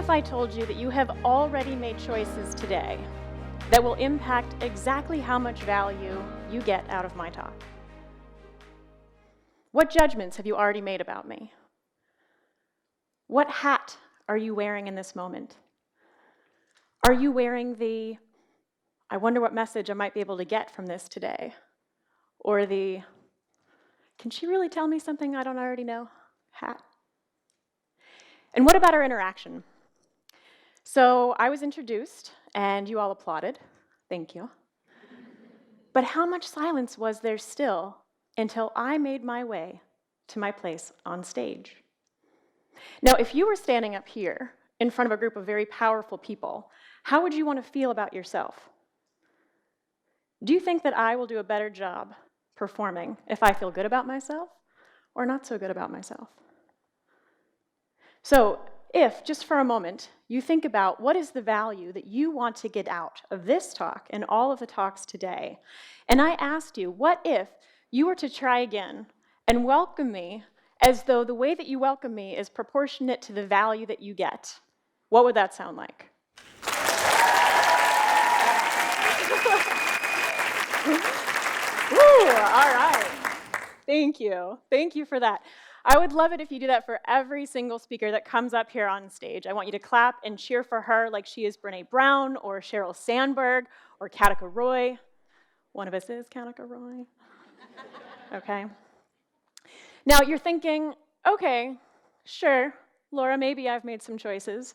if I told you that you have already made choices today that will impact exactly how much value you get out of my talk? What judgments have you already made about me? What hat are you wearing in this moment? Are you wearing the, I wonder what message I might be able to get from this today? Or the, can she really tell me something I don't already know hat? And what about our interaction? So I was introduced, and you all applauded. Thank you. But how much silence was there still until I made my way to my place on stage? Now, if you were standing up here in front of a group of very powerful people, how would you want to feel about yourself? Do you think that I will do a better job performing if I feel good about myself or not so good about myself? So, if, just for a moment, you think about what is the value that you want to get out of this talk and all of the talks today, and I asked you, what if you were to try again and welcome me as though the way that you welcome me is proportionate to the value that you get? What would that sound like? Woo, all right. Thank you. Thank you for that. I would love it if you do that for every single speaker that comes up here on stage. I want you to clap and cheer for her like she is Brene Brown or Sheryl Sandberg or Katika Roy. One of us is Katika Roy. Okay. Now you're thinking, okay, sure, Laura, maybe I've made some choices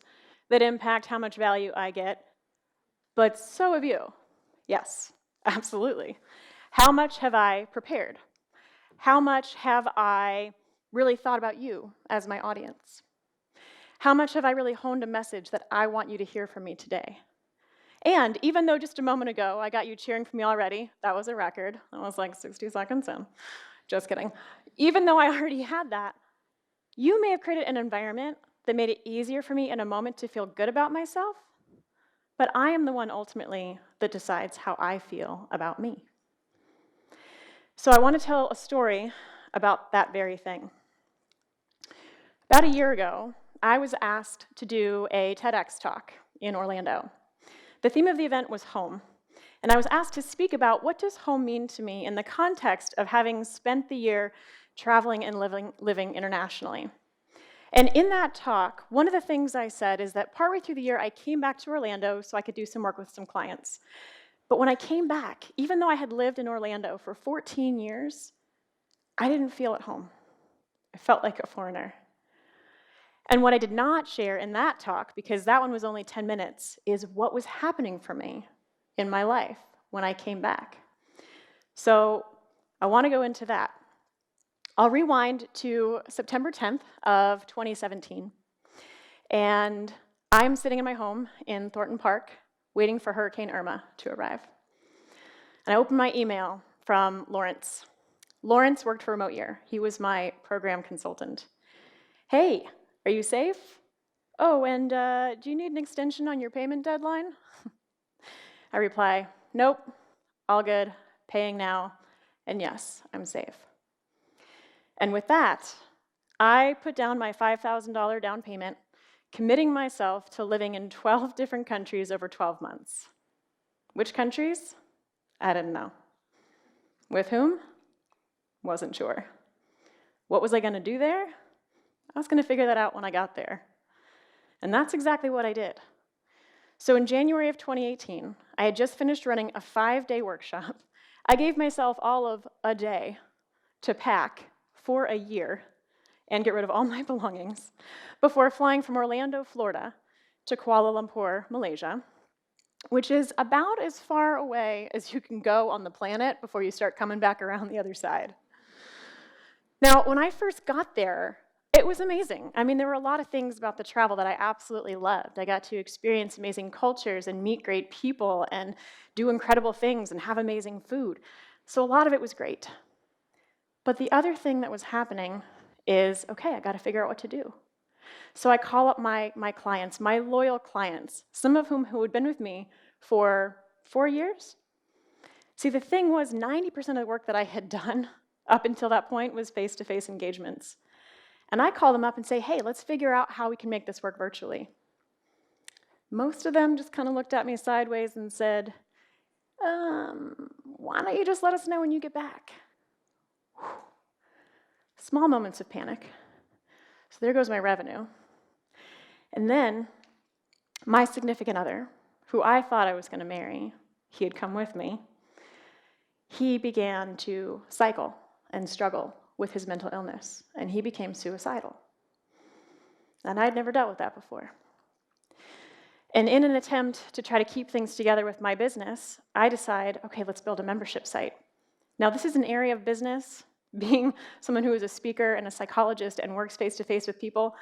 that impact how much value I get, but so have you. Yes, absolutely. How much have I prepared? How much have I really thought about you as my audience? How much have I really honed a message that I want you to hear from me today? And even though just a moment ago I got you cheering for me already, that was a record. That was like 60 seconds in. Just kidding. Even though I already had that, you may have created an environment that made it easier for me in a moment to feel good about myself, but I am the one ultimately that decides how I feel about me. So I want to tell a story about that very thing. About a year ago, I was asked to do a TEDx talk in Orlando. The theme of the event was home, and I was asked to speak about what does home mean to me in the context of having spent the year traveling and living internationally. And in that talk, one of the things I said is that partway through the year, I came back to Orlando so I could do some work with some clients. But when I came back, even though I had lived in Orlando for 14 years, I didn't feel at home. I felt like a foreigner. And what I did not share in that talk, because that one was only 10 minutes, is what was happening for me in my life when I came back. So I want to go into that. I'll rewind to September 10th of 2017. And I'm sitting in my home in Thornton Park, waiting for Hurricane Irma to arrive. And I opened my email from Lawrence. Lawrence worked for Remote Year. He was my program consultant. Hey, are you safe? Oh, and do you need an extension on your payment deadline? I reply, nope, all good, paying now, and yes, I'm safe. And with that, I put down my $5,000 down payment, committing myself to living in 12 different countries over 12 months. Which countries? I didn't know. With whom? Wasn't sure. What was I going to do there? I was going to figure that out when I got there. And that's exactly what I did. So in January of 2018, I had just finished running a 5-day workshop. I gave myself all of a day to pack for a year and get rid of all my belongings before flying from Orlando, Florida to Kuala Lumpur, Malaysia, which is about as far away as you can go on the planet before you start coming back around the other side. Now, when I first got there, it was amazing. I mean, there were a lot of things about the travel that I absolutely loved. I got to experience amazing cultures and meet great people and do incredible things and have amazing food. So a lot of it was great. But the other thing that was happening is, okay, I got to figure out what to do. So I call up my clients, my loyal clients, some of whom who had been with me for 4 years. See, the thing was 90% of the work that I had done up until that point was face-to-face engagements. And I call them up and say, hey, let's figure out how we can make this work virtually. Most of them just kind of looked at me sideways and said, why don't you just let us know when you get back? Whew. Small moments of panic. So there goes my revenue. And then my significant other, who I thought I was going to marry, he had come with me, he began to cycle and struggle with his mental illness, and he became suicidal. And I'd never dealt with that before. And in an attempt to try to keep things together with my business, I decide, okay, let's build a membership site. Now, this is an area of business, being someone who is a speaker and a psychologist and works face-to-face with people.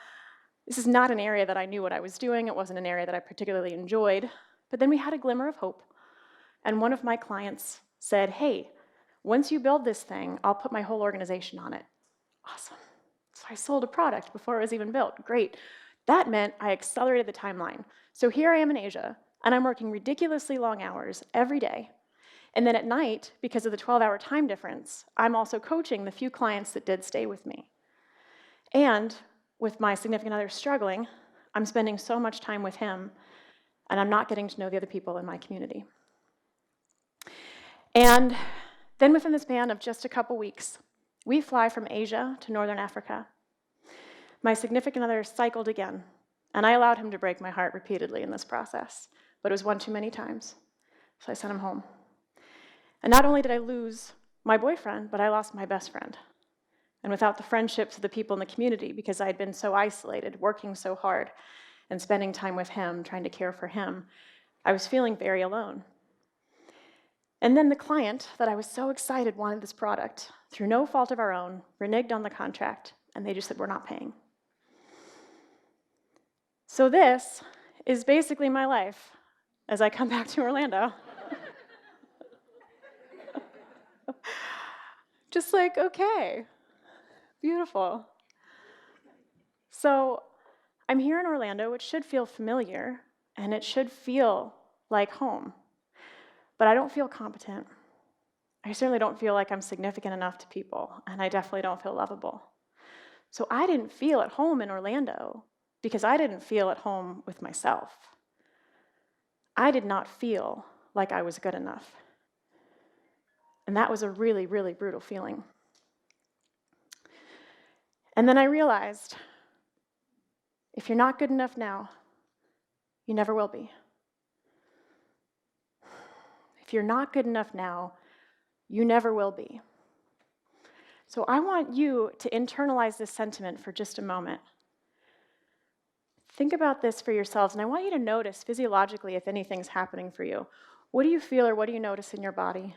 This is not an area that I knew what I was doing. It wasn't an area that I particularly enjoyed. But then we had a glimmer of hope. And one of my clients said, hey, once you build this thing, I'll put my whole organization on it. Awesome. So I sold a product before it was even built. Great. That meant I accelerated the timeline. So here I am in Asia, and I'm working ridiculously long hours every day. And then at night, because of the 12-hour time difference, I'm also coaching the few clients that did stay with me. And with my significant other struggling, I'm spending so much time with him, and I'm not getting to know the other people in my community. And then within the span of just a couple weeks, we fly from Asia to Northern Africa. My significant other cycled again, and I allowed him to break my heart repeatedly in this process, but it was one too many times, so I sent him home. And not only did I lose my boyfriend, but I lost my best friend. And without the friendships of the people in the community, because I had been so isolated, working so hard, and spending time with him, trying to care for him, I was feeling very alone. And then the client that I was so excited wanted this product, through no fault of our own, reneged on the contract, and they just said, we're not paying. So this is basically my life as I come back to Orlando. Just like, okay, beautiful. So I'm here in Orlando, which should feel familiar, and it should feel like home. But I don't feel competent. I certainly don't feel like I'm significant enough to people, and I definitely don't feel lovable. So I didn't feel at home in Orlando because I didn't feel at home with myself. I did not feel like I was good enough. And that was a really, really brutal feeling. And then I realized, if you're not good enough now, you never will be. If you're not good enough now, you never will be. So I want you to internalize this sentiment for just a moment. Think about this for yourselves, and I want you to notice physiologically if anything's happening for you. What do you feel or what do you notice in your body?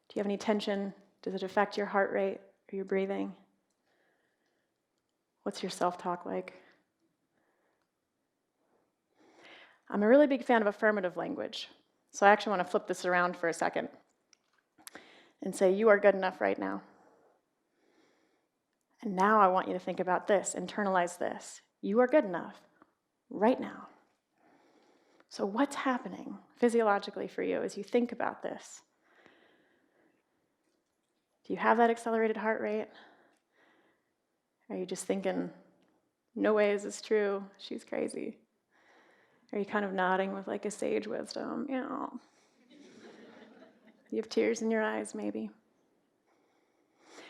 Do you have any tension? Does it affect your heart rate or your breathing? What's your self-talk like? I'm a really big fan of affirmative language, so I actually want to flip this around for a second and say, you are good enough right now. And now I want you to think about this, internalize this. You are good enough right now. So what's happening physiologically for you as you think about this? Do you have that accelerated heart rate? Are you just thinking, no way is this true, she's crazy? Are you kind of nodding with like a sage wisdom? You know. You have tears in your eyes, maybe.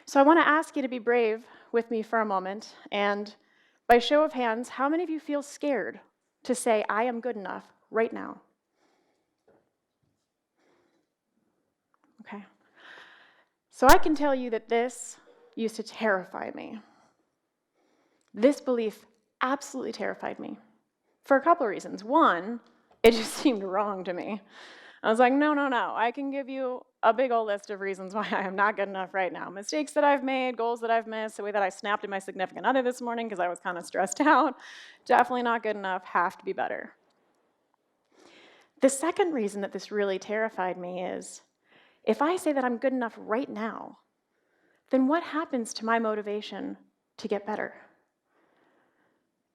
So I want to ask you to be brave with me for a moment, and by show of hands, how many of you feel scared to say, I am good enough right now? Okay. So I can tell you that this used to terrify me. This belief absolutely terrified me for a couple of reasons. One, it just seemed wrong to me. I was like, no, I can give you a big old list of reasons why I am not good enough right now. Mistakes that I've made, goals that I've missed, the way that I snapped at my significant other this morning because I was kind of stressed out. Definitely not good enough, have to be better. The second reason that this really terrified me is, if I say that I'm good enough right now, then what happens to my motivation to get better?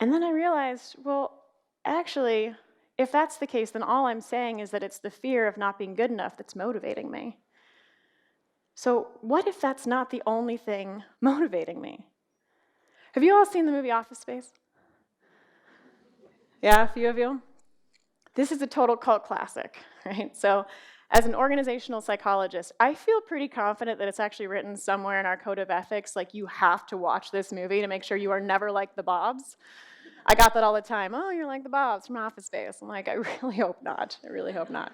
And then I realized, well, actually, if that's the case, then all I'm saying is that it's the fear of not being good enough that's motivating me. So what if that's not the only thing motivating me? Have you all seen the movie Office Space? Yeah, a few of you? This is a total cult classic, right? So as an organizational psychologist, I feel pretty confident that it's actually written somewhere in our code of ethics, like you have to watch this movie to make sure you are never like the Bobs. I got that all the time. Oh, you're like the Bobs from Office Space. I'm like, I really hope not. I really hope not.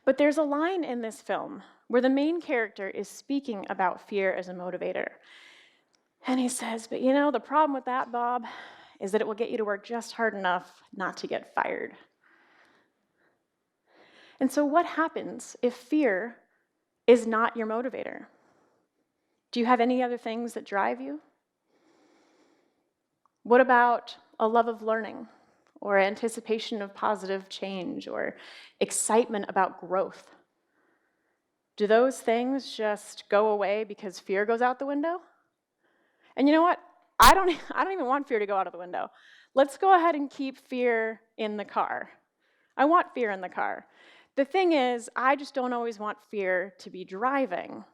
But there's a line in this film where the main character is speaking about fear as a motivator. And he says, but you know, the problem with that, Bob, is that it will get you to work just hard enough not to get fired. And so what happens if fear is not your motivator? Do you have any other things that drive you? What about a love of learning, or anticipation of positive change, or excitement about growth? Do those things just go away because fear goes out the window? And you know what? I don't even want fear to go out of the window. Let's go ahead and keep fear in the car. I want fear in the car. The thing is, I just don't always want fear to be driving.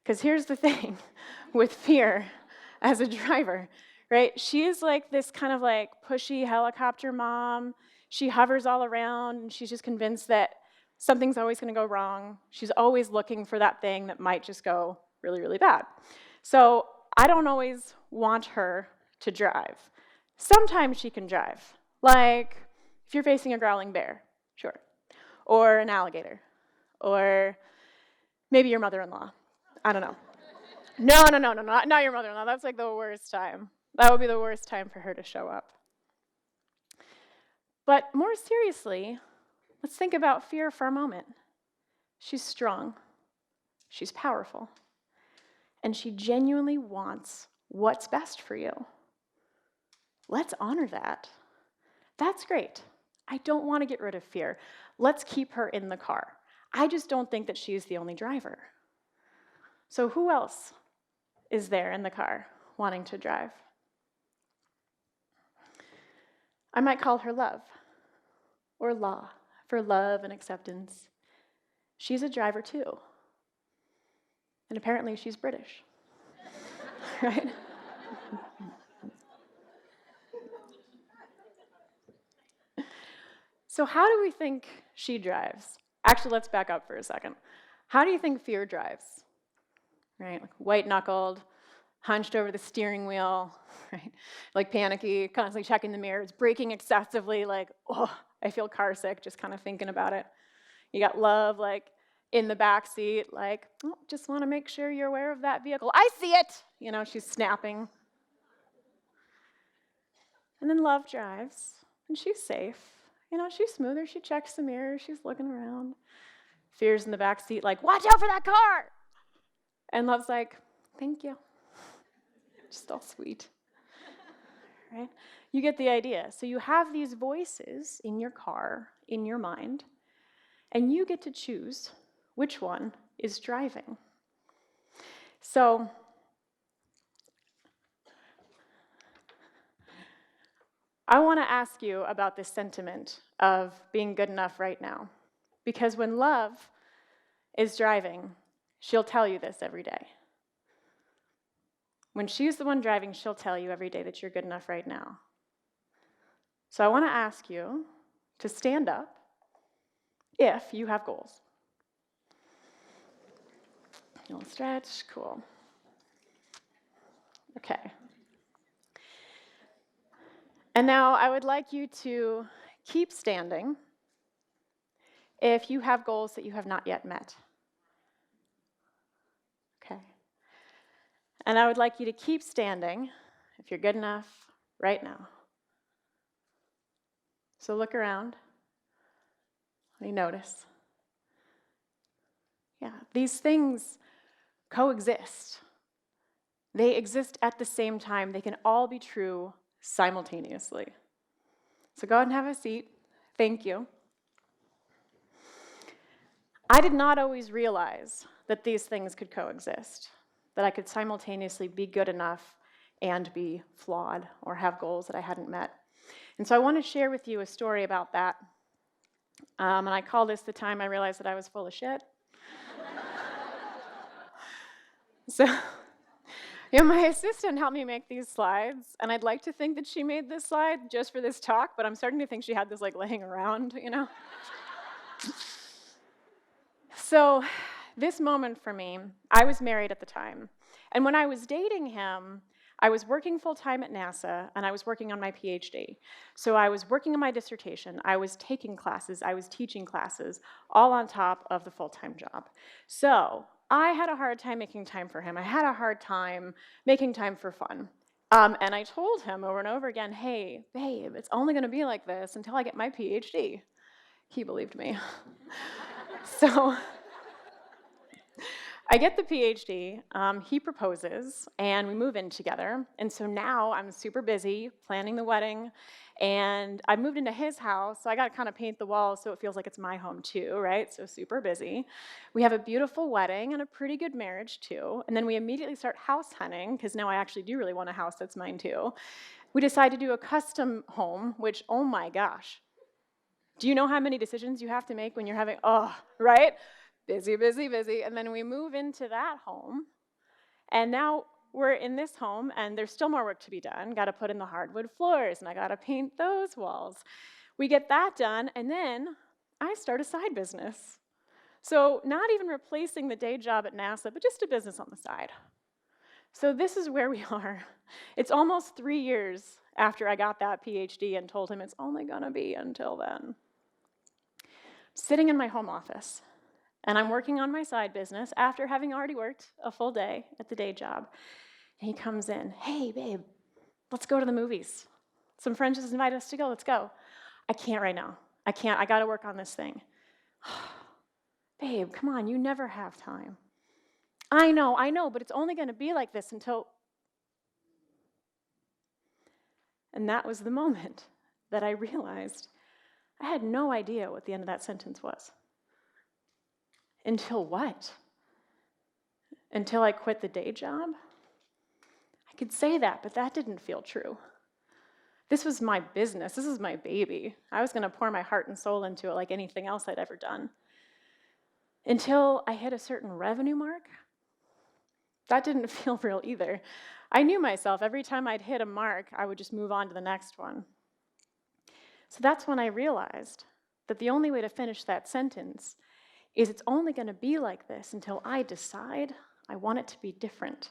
Because here's the thing with fear as a driver, right? She's like this kind of like pushy helicopter mom. She hovers all around, and she's just convinced that something's always going to go wrong. She's always looking for that thing that might just go really, really bad. So I don't always want her to drive. Sometimes she can drive. Like if you're facing a growling bear, sure. Or an alligator. Or maybe your mother-in-law. I don't know. No, not your mother-in-law. That's like the worst time. That would be the worst time for her to show up. But more seriously, let's think about fear for a moment. She's strong. She's powerful. And she genuinely wants what's best for you. Let's honor that. That's great. I don't want to get rid of fear. Let's keep her in the car. I just don't think that she's the only driver. So who else is there in the car wanting to drive? I might call her Love, or Law, for love and acceptance. She's a driver too. And apparently she's British, right? So how do we think she drives? Actually, let's back up for a second. How do you think fear drives? Right, like white-knuckled, hunched over the steering wheel, right? Like panicky, constantly checking the mirrors, braking excessively, like, oh, I feel car sick just kind of thinking about it. You got Love, like, in the back seat, like, oh, just want to make sure you're aware of that vehicle. I see it! You know, she's snapping. And then Love drives, and she's safe. You know, she's smoother. She checks the mirror. She's looking around. Fear's in the back seat, like, watch out for that car! And Love's like, thank you. Just all sweet, right? You get the idea. So you have these voices in your car, in your mind, and you get to choose which one is driving. So I want to ask you about this sentiment of being good enough right now. Because when Love is driving, she'll tell you this every day. When she's the one driving, she'll tell you every day that you're good enough right now. So I want to ask you to stand up if you have goals. You'll stretch, cool. Okay. And now I would like you to keep standing if you have goals that you have not yet met. Okay. And I would like you to keep standing if you're good enough right now. So look around. What do you notice? Yeah, these things coexist. They exist at the same time. They can all be true simultaneously. So go ahead and have a seat. Thank you. I did not always realize that these things could coexist, that I could simultaneously be good enough and be flawed or have goals that I hadn't met. And so I want to share with you a story about that. And I call this the time I realized that I was full of shit. Yeah, my assistant helped me make these slides, and I'd like to think that she made this slide just for this talk, but I'm starting to think she had this like laying around. So, this moment for me, I was married at the time. And when I was dating him, I was working full time at NASA and I was working on my PhD. So, I was working on my dissertation, I was taking classes, I was teaching classes, all on top of the full time job. So, I had a hard time making time for him. I had a hard time making time for fun. And I told him over and over again, hey, babe, it's only going to be like this until I get my PhD. He believed me. So, I get the PhD, he proposes, and we move in together. And so now I'm super busy planning the wedding, and I moved into his house, so I gotta kind of paint the walls so it feels like it's my home too, right? So super busy. We have a beautiful wedding and a pretty good marriage too. And then we immediately start house hunting, because now I actually do really want a house that's mine too. We decide to do a custom home, which, oh my gosh. Do you know how many decisions you have to make when you're having, right? Busy, busy, busy. And then we move into that home. And now we're in this home, and there's still more work to be done. Got to put in the hardwood floors, and I got to paint those walls. We get that done, and then I start a side business. So, not even replacing the day job at NASA, but just a business on the side. So, this is where we are. It's almost 3 years after I got that PhD and told him it's only going to be until then. Sitting in my home office, and I'm working on my side business after having already worked a full day at the day job. And he comes in, hey, babe, let's go to the movies. Some friends just invited us to go, let's go. I can't right now. I can't, I gotta work on this thing. Babe, come on, you never have time. I know, but it's only gonna be like this until... And that was the moment that I realized I had no idea what the end of that sentence was. Until what? Until I quit the day job? I could say that, but that didn't feel true. This was my business. This is my baby. I was going to pour my heart and soul into it like anything else I'd ever done. Until I hit a certain revenue mark, that didn't feel real either. I knew myself. Every time I'd hit a mark, I would just move on to the next one. So that's when I realized that the only way to finish that sentence is it's only going to be like this until I decide I want it to be different.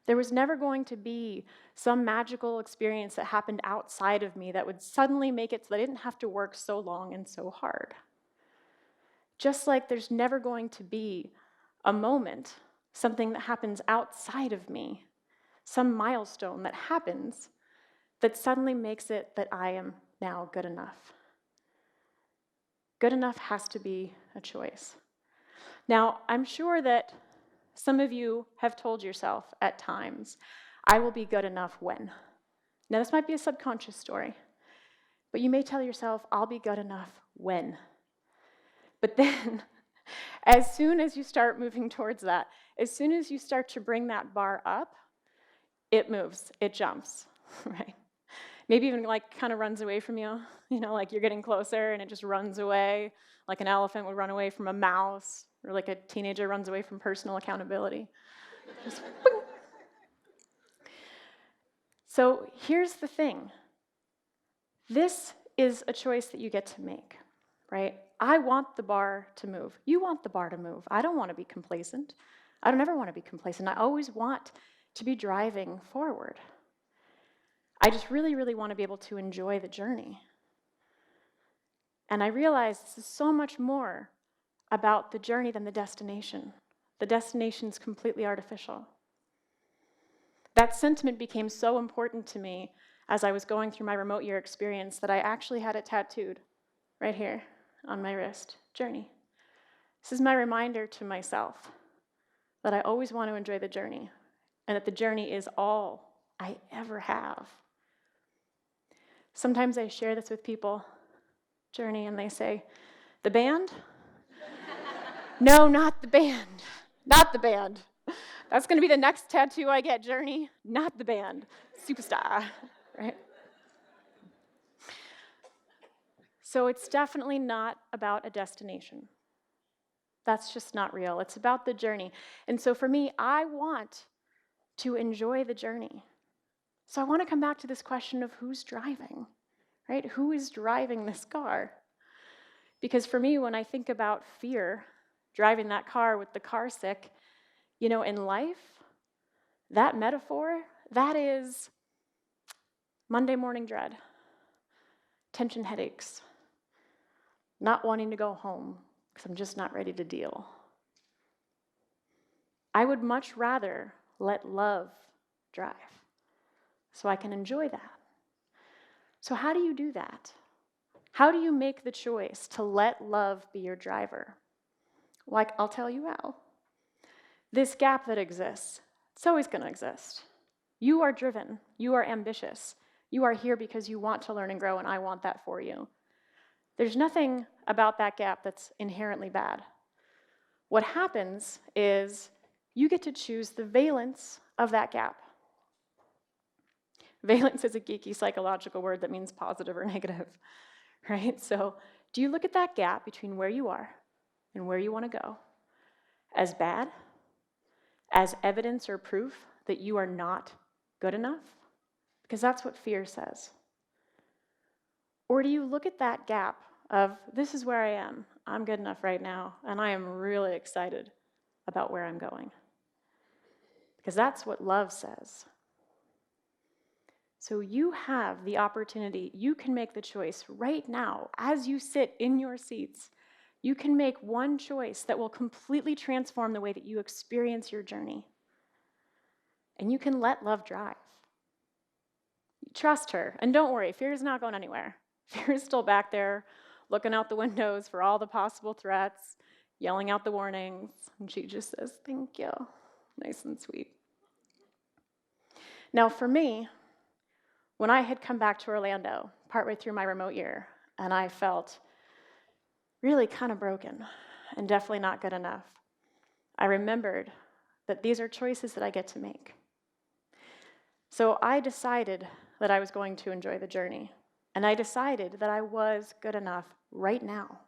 There was never going to be some magical experience that happened outside of me that would suddenly make it so that I didn't have to work so long and so hard. Just like there's never going to be a moment, something that happens outside of me, some milestone that happens that suddenly makes it that I am now good enough. Good enough has to be a choice. Now, I'm sure that some of you have told yourself at times, I will be good enough when. Now, this might be a subconscious story, but you may tell yourself, I'll be good enough when. But then, as soon as you start moving towards that, as soon as you start to bring that bar up, it moves, it jumps, right? Maybe even like kind of runs away from you, like you're getting closer and it just runs away, like an elephant would run away from a mouse, or like a teenager runs away from personal accountability. Just boing. So here's the thing. This is a choice that you get to make, right? I want the bar to move. You want the bar to move. I don't want to be complacent. I don't ever want to be complacent. I always want to be driving forward. I just really, really want to be able to enjoy the journey. And I realize this is so much more about the journey than the destination. The destination's completely artificial. That sentiment became so important to me as I was going through my remote year experience that I actually had it tattooed right here on my wrist. Journey. This is my reminder to myself that I always want to enjoy the journey and that the journey is all I ever have. Sometimes I share this with people, journey, and they say, the band? No, not the band. Not the band. That's going to be the next tattoo I get, journey, not the band. Superstar, right? So it's definitely not about a destination. That's just not real. It's about the journey. And so for me, I want to enjoy the journey. So I want to come back to this question of who's driving, right? Who is driving this car? Because for me, when I think about fear, driving that car with the car sick, in life, that metaphor, that is Monday morning dread, tension headaches, not wanting to go home because I'm just not ready to deal. I would much rather let love drive so I can enjoy that. So how do you do that? How do you make the choice to let love be your driver? Like, I'll tell you how. This gap that exists, it's always going to exist. You are driven. You are ambitious. You are here because you want to learn and grow, and I want that for you. There's nothing about that gap that's inherently bad. What happens is you get to choose the valence of that gap. Valence is a geeky psychological word that means positive or negative, right? So do you look at that gap between where you are and where you want to go as bad, as evidence or proof that you are not good enough? Because that's what fear says. Or do you look at that gap of, this is where I am, I'm good enough right now, and I am really excited about where I'm going? Because that's what love says. So you have the opportunity, you can make the choice right now, as you sit in your seats, you can make one choice that will completely transform the way that you experience your journey. And you can let love drive. Trust her, and don't worry, fear is not going anywhere. Fear is still back there, looking out the windows for all the possible threats, yelling out the warnings, and she just says, thank you, nice and sweet. Now for me, when I had come back to Orlando, partway through my remote year, and I felt really kind of broken and definitely not good enough, I remembered that these are choices that I get to make. So I decided that I was going to enjoy the journey, and I decided that I was good enough right now.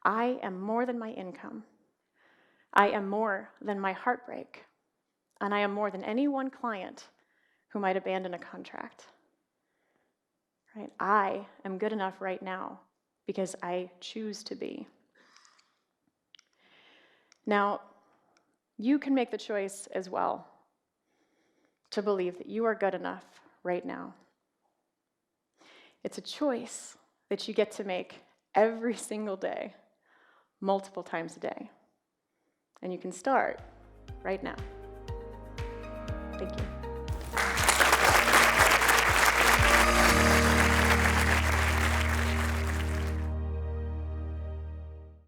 I am more than my income. I am more than my heartbreak, and I am more than any one client who might abandon a contract. Right? I am good enough right now because I choose to be. Now, you can make the choice as well to believe that you are good enough right now. It's a choice that you get to make every single day, multiple times a day. And you can start right now. Thank you.